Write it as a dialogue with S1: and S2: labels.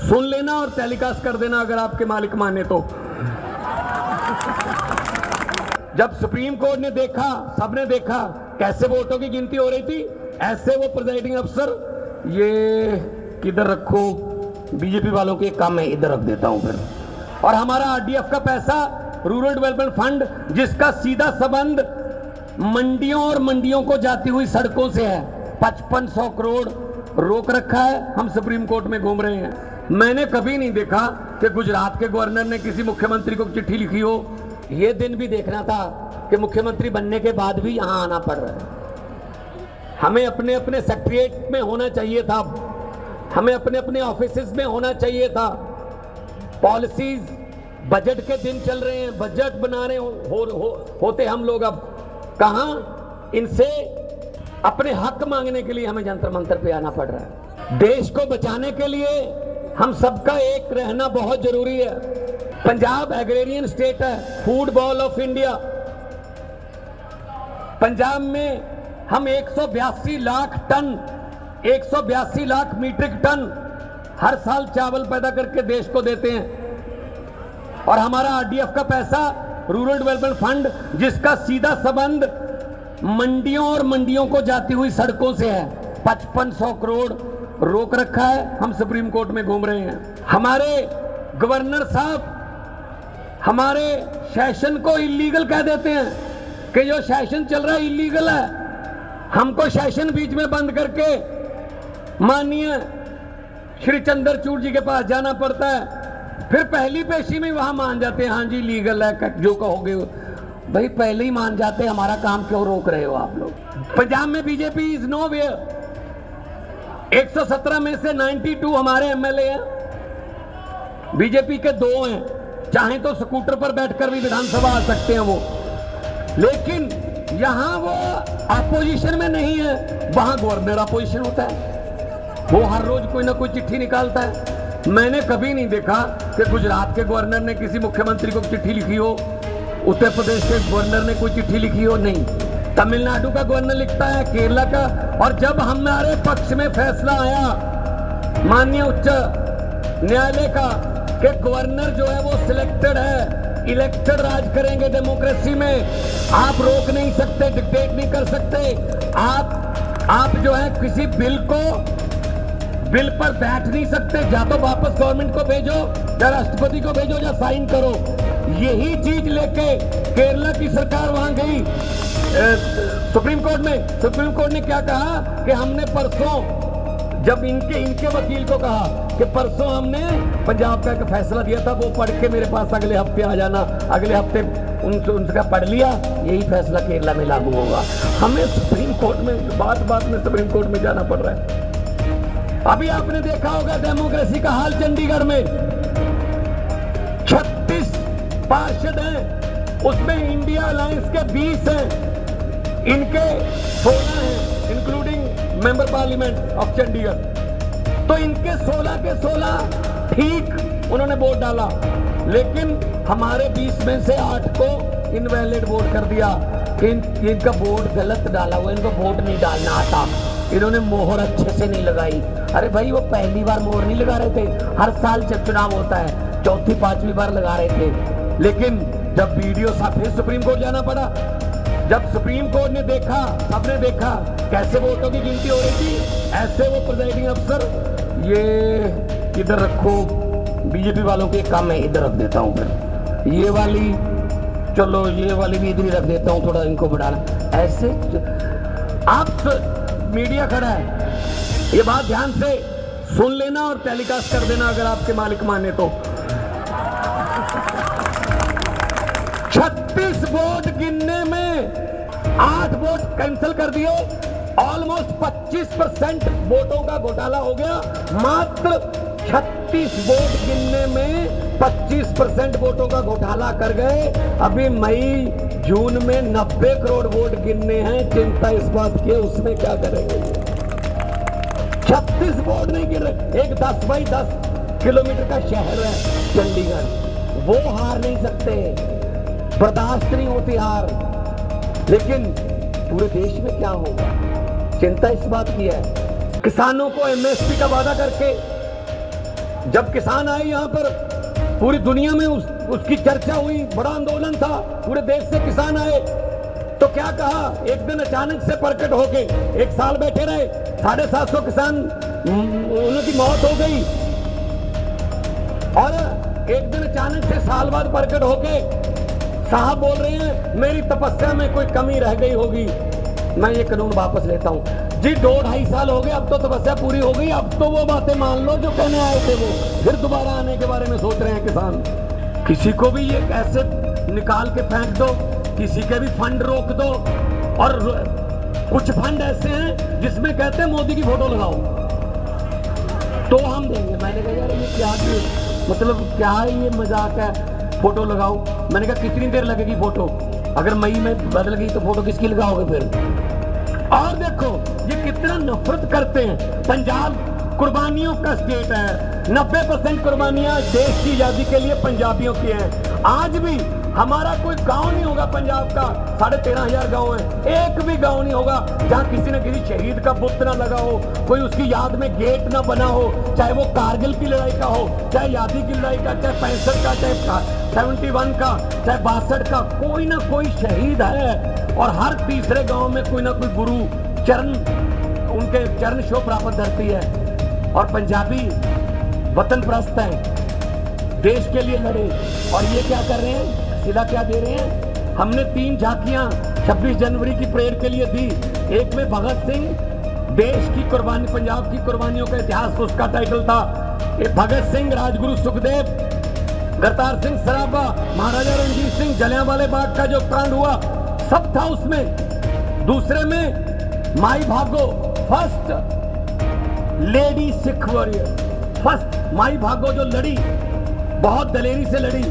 S1: सुन लेना और टेलीकास्ट कर देना अगर आपके मालिक माने तो। जब सुप्रीम कोर्ट ने देखा, सबने देखा कैसे वोटों की गिनती हो रही थी, ऐसे वो प्रिजाइडिंग अफसर, ये किधर रखो, बीजेपी वालों के काम है, इधर रख देता हूं फिर। और हमारा आरडीएफ का पैसा, रूरल डेवलपमेंट फंड, जिसका सीधा संबंध मंडियों और मंडियों को जाती हुई सड़कों से है, 5500 करोड़ रोक रखा है। हम सुप्रीम कोर्ट में घूम रहे हैं। मैंने कभी नहीं देखा कि गुजरात के गवर्नर ने किसी मुख्यमंत्री को चिट्ठी लिखी हो। यह दिन भी देखना था कि मुख्यमंत्री बनने के बाद भी यहां आना पड़ रहा है। हमें अपने अपने सेक्रेटरीट में होना चाहिए था, हमें अपने अपने ऑफिसेज में होना चाहिए था। पॉलिसीज, बजट के दिन चल रहे हैं, बजट बना रहे होते हम लोग, अब कहां इनसे अपने हक मांगने के लिए हमें जंतर मंतर पे आना पड़ रहा है। देश को बचाने के लिए हम सबका एक रहना बहुत जरूरी है। पंजाब एग्रेरियन स्टेट है, food bowl of India. Punjab में हम 182 lakh ton, 182 lakh metric ton हर साल चावल पैदा करके देश को देते हैं। और हमारा आरडीएफ का पैसा, रूरल डेवलपमेंट फंड, जिसका सीधा संबंध मंडियों और मंडियों को जाती हुई सड़कों से है, 5500 करोड़ रोक रखा है। हम सुप्रीम कोर्ट में घूम रहे हैं। हमारे गवर्नर साहब हमारे सेशन को इलीगल कह देते हैं कि जो सेशन चल रहा है इलीगल है। हमको सेशन बीच में बंद करके माननीय श्री चंद्रचूड़ जी के पास जाना पड़ता है, फिर पहली पेशी में वहां मान जाते हैं, हाँ जी लीगल है, जो कहोगे। भाई पहले ही मान जाते, हमारा काम क्यों रोक रहे हो आप लोग? पंजाब में बीजेपी इज नो वेयर। 117 में से 92 हमारे एमएलए हैं, बीजेपी के 2 हैं। चाहे तो स्कूटर पर बैठकर भी विधानसभा आ सकते हैं वो, लेकिन यहां वो अपोजिशन में नहीं है, वहां गवर्नर अपोजिशन होता है। वो हर रोज कोई ना कोई चिट्ठी निकालता है। मैंने कभी नहीं देखा कि गुजरात के गवर्नर ने किसी मुख्यमंत्री को चिट्ठी लिखी हो, उत्तर प्रदेश के गवर्नर ने कोई चिट्ठी लिखी हो, नहीं। तमिलनाडु का गवर्नर लिखता है, केरला का। और जब हमारे पक्ष में फैसला आया माननीय उच्च न्यायालय का कि गवर्नर जो है वो सिलेक्टेड है, इलेक्टेड राज करेंगे डेमोक्रेसी में, आप रोक नहीं सकते, डिक्टेट नहीं कर सकते, आप जो है किसी बिल पर बैठ नहीं सकते, या तो वापस गवर्नमेंट को भेजो या राष्ट्रपति को भेजो या साइन करो। यही चीज लेके केरला की सरकार वहां गई सुप्रीम कोर्ट में। सुप्रीम कोर्ट ने क्या कहा कि हमने परसों, जब इनके वकील को कहा कि परसों हमने पंजाब का एक फैसला दिया था, वो पढ़ के मेरे पास अगले हफ्ते आ जाना, अगले हफ्ते उनका पढ़ लिया, यही फैसला केरला में लागू होगा। हमें सुप्रीम कोर्ट में बात में सुप्रीम कोर्ट में जाना पड़ रहा है। अभी आपने देखा होगा डेमोक्रेसी का हाल चंडीगढ़ में, 36 पार्षद हैं, उसमें इंडिया अलायंस के 20 हैं, इनके 16 हैं, including member parliament of Chandigarh. तो इनके 16 के 16 ठीक उन्होंने वोट डाला, लेकिन हमारे 20 में से 8 को इनवैलिड वोट कर दिया। इनका वोट गलत डाला हुआ, इनको वोट नहीं डालना आता, इन्होंने मोहर अच्छे से नहीं लगाई। अरे भाई वो पहली बार मोहर नहीं लगा रहे थे, हर साल जब चुनाव होता है 4थी 5वीं बार लगा रहे थे। लेकिन जब वीडियो साथ फिर सुप्रीम कोर्ट जाना पड़ा। जब सुप्रीम कोर्ट ने देखा, सबने देखा कैसे वोटों की गिनती हो रही थी, ऐसे वो प्रिजाइडिंग अफसर, ये इधर रखो, बीजेपी वालों के काम है, इधर रख देता हूं फिर ये वाली, चलो ये वाली भी इधर ही रख देता हूं, थोड़ा इनको बढ़ाना। ऐसे आप मीडिया खड़ा है, ये बात ध्यान से सुन लेना और टेलीकास्ट कर देना अगर आपके मालिक माने तो। 36 वोट गिनने में 8 वोट कैंसिल कर दिए, ऑलमोस्ट 25% वोटों का घोटाला हो गया। मात्र 36 वोट गिनने में 25% वोटों का घोटाला कर गए। अभी मई जून में 90 करोड़ वोट गिनने हैं। चिंता इस बात की है उसमें क्या करेंगे। 36 वोट नहीं गिन रहे। एक 10 बाई 10 किलोमीटर का शहर है चंडीगढ़, वो हार नहीं सकते, बर्दाश्त नहीं होती हार। लेकिन पूरे देश में क्या होगा, चिंता इस बात की है। किसानों को एमएसपी का वादा करके जब किसान आए यहाँ पर, पूरी दुनिया में उसकी चर्चा हुई, बड़ा आंदोलन था, पूरे देश से किसान आए, तो क्या कहा, एक दिन अचानक से प्रकट होके 1 साल बैठे रहे, 750 किसान उनकी मौत हो गई, और एक दिन अचानक से साल बाद प्रकट होके साहब बोल रहे हैं मेरी तपस्या में कोई कमी रह गई होगी, मैं ये कानून वापस लेता हूं। जी 2-2.5 साल हो गए, अब तो तपस्या पूरी हो गई, अब तो वो बातें मान लो जो कहने आए थे, वो फिर दोबारा आने के बारे में सोच रहे हैं किसान। किसी को भी ये ऐसे निकाल के फेंक दो, किसी के भी फंड रोक दो, और कुछ फंड ऐसे हैं जिसमें कहते हैं मोदी की फोटो लगाओ तो हम देंगे। मैंने कहा यार ये क्या, मतलब क्या ये मजाक है, फोटो लगाओ। मैंने कहा कितनी देर लगेगी फोटो, अगर मई में बदल गई तो फोटो किसकी लगाओगे फिर। और देखो ये कितना नफरत करते हैं। पंजाब कुर्बानियों का स्टेट है, 90% कुर्बानियां देश की आजादी के लिए पंजाबियों की हैं। आज भी हमारा कोई गांव नहीं होगा पंजाब का, 13,500 गांव है, एक भी गांव नहीं होगा जहां किसी न किसी शहीद का बुत ना लगा हो, कोई उसकी याद में गेट ना बना हो, चाहे वो कारगिल की लड़ाई का हो, चाहे आजादी की लड़ाई का, चाहे 65 का, चाहे 71 का, चाहे 62 का, कोई ना कोई शहीद है। और हर तीसरे गांव में कोई ना कोई गुरु चरण, उनके चरण शो प्राप्त धरती है। और पंजाबी वतन प्रस्त है, देश के लिए लड़े, और ये क्या कर रहे हैं, सिला क्या दे रहे हैं। हमने 3 झांकियां 26 जनवरी की परेड के लिए दी। एक में भगत सिंह, देश की कुर्बानी, पंजाब की कुर्बानियों का इतिहास उसका टाइटल था। भगत सिंह, राजगुरु सुखदेव, करतार सिंह सराभा, महाराजा रणजीत सिंह, जलियांवाला बाग का जो कांड हुआ सब था उसमें। दूसरे में माई भागो, first lady Sikh warrior, first my भागो जो लड़ी, बहुत दलेरी से लड़ी,